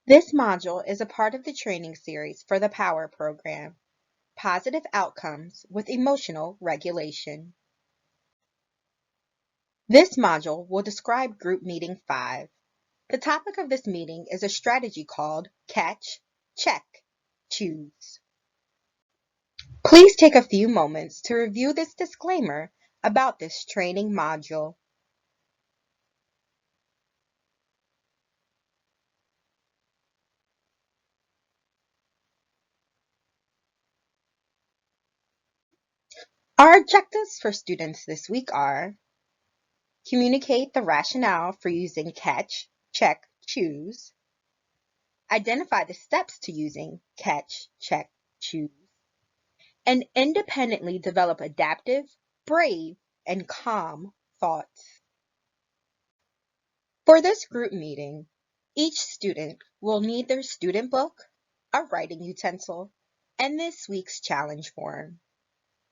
This module is a part of the training series for the POWER program, Positive Outcomes with Emotional Regulation. This module will describe Group Meeting 5. The topic of this meeting is a strategy called Catch, Check, Choose. Please take a few moments to review this disclaimer about this training module. Our objectives for students this week are: communicate the rationale for using Catch, Check, Choose, identify the steps to using Catch, Check, Choose, and independently develop adaptive, brave, and calm thoughts. For this group meeting, each student will need their student book, a writing utensil, and this week's challenge form.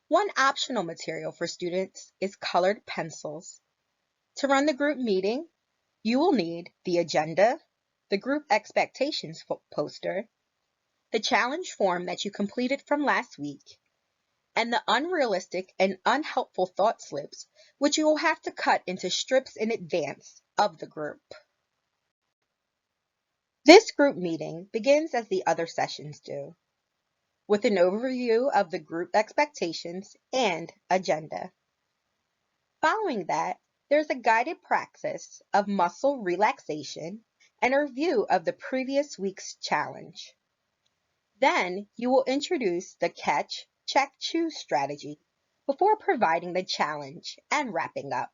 One optional material for students is colored pencils. To run the group meeting, you will need the agenda, the group expectations poster, the challenge form that you completed from last week, and the unrealistic and unhelpful thought slips, which you will have to cut into strips in advance of the group. This group meeting begins as the other sessions do, with an overview of the group expectations and agenda. Following that, there's a guided practice of muscle relaxation and a review of the previous week's challenge. Then you will introduce the Catch, Check, Choose strategy before providing the challenge and wrapping up.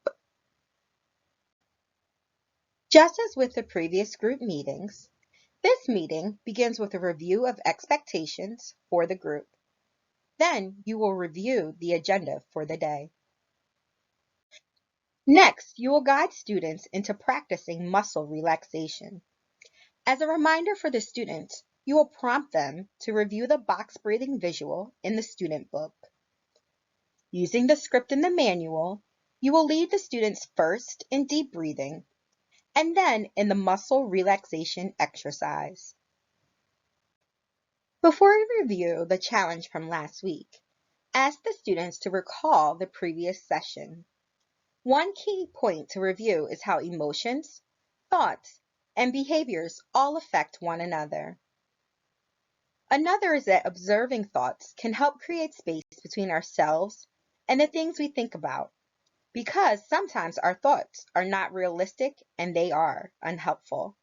Just as with the previous group meetings, this meeting begins with a review of expectations for the group. Then you will review the agenda for the day. Next, you will guide students into practicing muscle relaxation. As a reminder for the students, you will prompt them to review the box breathing visual in the student book. Using the script in the manual, you will lead the students first in deep breathing and then in the muscle relaxation exercise. Before we review the challenge from last week, ask the students to recall the previous session. One key point to review is how emotions, thoughts, and behaviors all affect one another. Another is that observing thoughts can help create space between ourselves and the things we think about, because sometimes our thoughts are not realistic and they are unhelpful.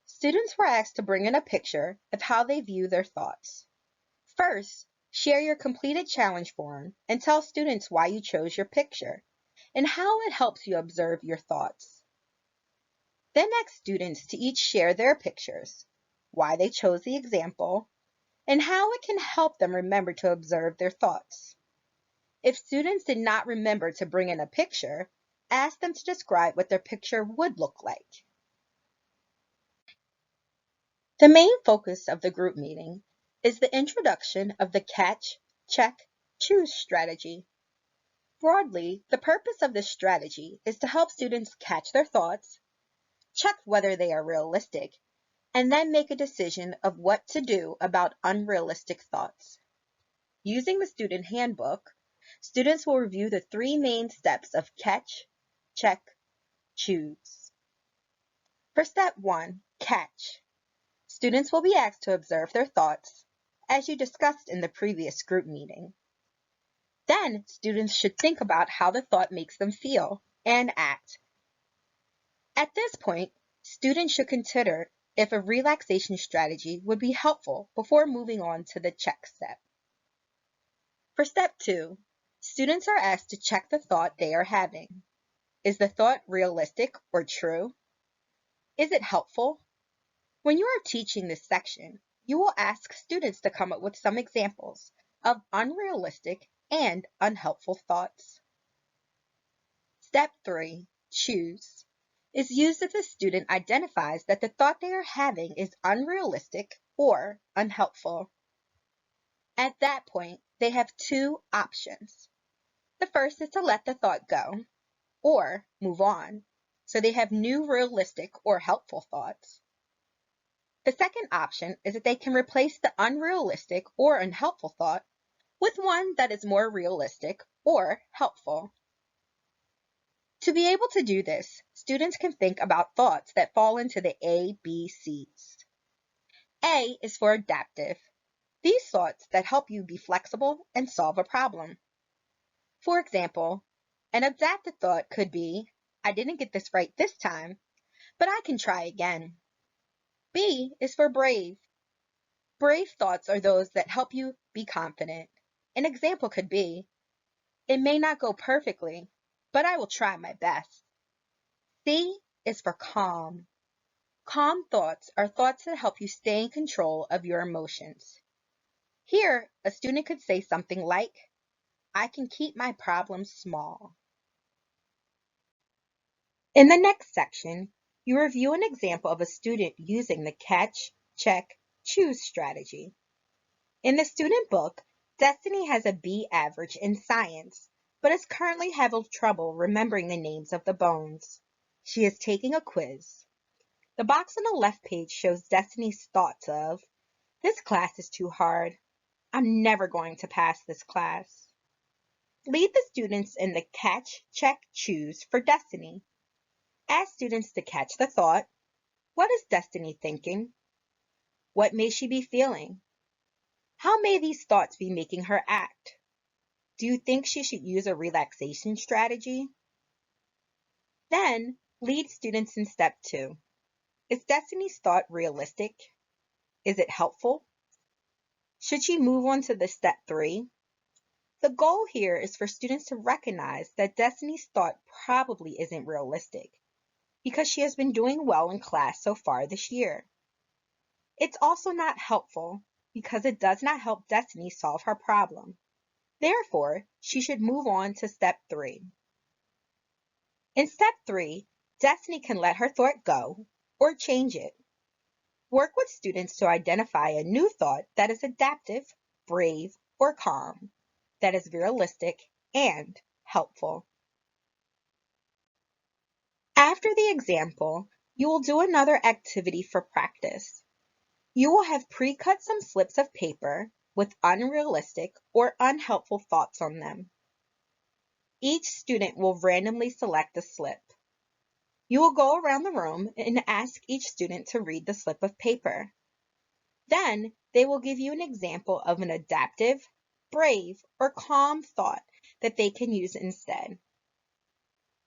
Students were asked to bring in a picture of how they view their thoughts. First, share your completed challenge form and tell students why you chose your picture and how it helps you observe your thoughts. Then ask students to each share their pictures, why they chose the example, and how it can help them remember to observe their thoughts. If students did not remember to bring in a picture, ask them to describe what their picture would look like. The main focus of the group meeting is the introduction of the Catch, Check, Choose strategy. Broadly, the purpose of this strategy is to help students catch their thoughts, check whether they are realistic, and then make a decision of what to do about unrealistic thoughts. Using the student handbook, students will review the 3 main steps of Catch, Check, Choose. For step 1, Catch, students will be asked to observe their thoughts, as you discussed in the previous group meeting. Then, students should think about how the thought makes them feel and act. At this point, students should consider if a relaxation strategy would be helpful before moving on to the check step. For step 2, students are asked to check the thought they are having. Is the thought realistic or true? Is it helpful? When you are teaching this section, you will ask students to come up with some examples of unrealistic and unhelpful thoughts. Step 3, Choose, is used if the student identifies that the thought they are having is unrealistic or unhelpful. At that point, they have 2 options. The first is to let the thought go or move on, so they have new realistic or helpful thoughts. The second option is that they can replace the unrealistic or unhelpful thought with one that is more realistic or helpful. To be able to do this, students can think about thoughts that fall into the ABCs. A is for adaptive. These thoughts that help you be flexible and solve a problem. For example, an adaptive thought could be, I didn't get this right this time, but I can try again. B is for brave. Brave thoughts are those that help you be confident. An example could be, it may not go perfectly, but I will try my best. C is for calm. Calm thoughts are thoughts that help you stay in control of your emotions. Here, a student could say something like, I can keep my problems small. In the next section, you review an example of a student using the catch, check, choose strategy. In the student book, Destiny has a B average in science, but is currently having trouble remembering the names of the bones. She is taking a quiz. The box on the left page shows Destiny's thoughts of, this class is too hard. I'm never going to pass this class. Lead the students in the catch, check, choose for Destiny. Ask students to catch the thought, what is Destiny thinking? What may she be feeling? How may these thoughts be making her act? Do you think she should use a relaxation strategy? Then, lead students in step 2. Is Destiny's thought realistic? Is it helpful? Should she move on to the step 3? The goal here is for students to recognize that Destiny's thought probably isn't realistic because she has been doing well in class so far this year. It's also not helpful because it does not help Destiny solve her problem. Therefore, she should move on to step 3. In step 3, Destiny can let her thought go or change it. Work with students to identify a new thought that is adaptive, brave, or calm, that is realistic and helpful. After the example, you will do another activity for practice. You will have pre-cut some slips of paper with unrealistic or unhelpful thoughts on them. Each student will randomly select a slip. You will go around the room and ask each student to read the slip of paper. Then they will give you an example of an adaptive, brave, or calm thought that they can use instead.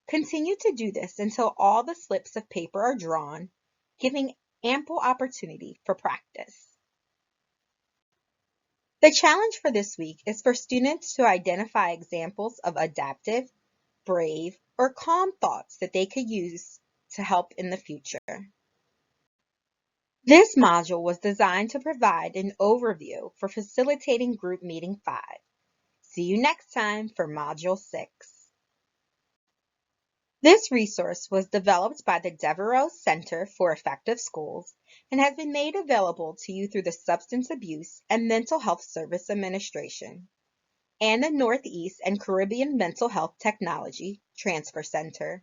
Continue to do this until all the slips of paper are drawn, giving ample opportunity for practice. The challenge for this week is for students to identify examples of adaptive, brave, or calm thoughts that they could use to help in the future. This module was designed to provide an overview for facilitating Group Meeting 5. See you next time for Module 6. This resource was developed by the Devereaux Center for Effective Schools and has been made available to you through the Substance Abuse and Mental Health Service Administration and the Northeast and Caribbean Mental Health Technology Transfer Center.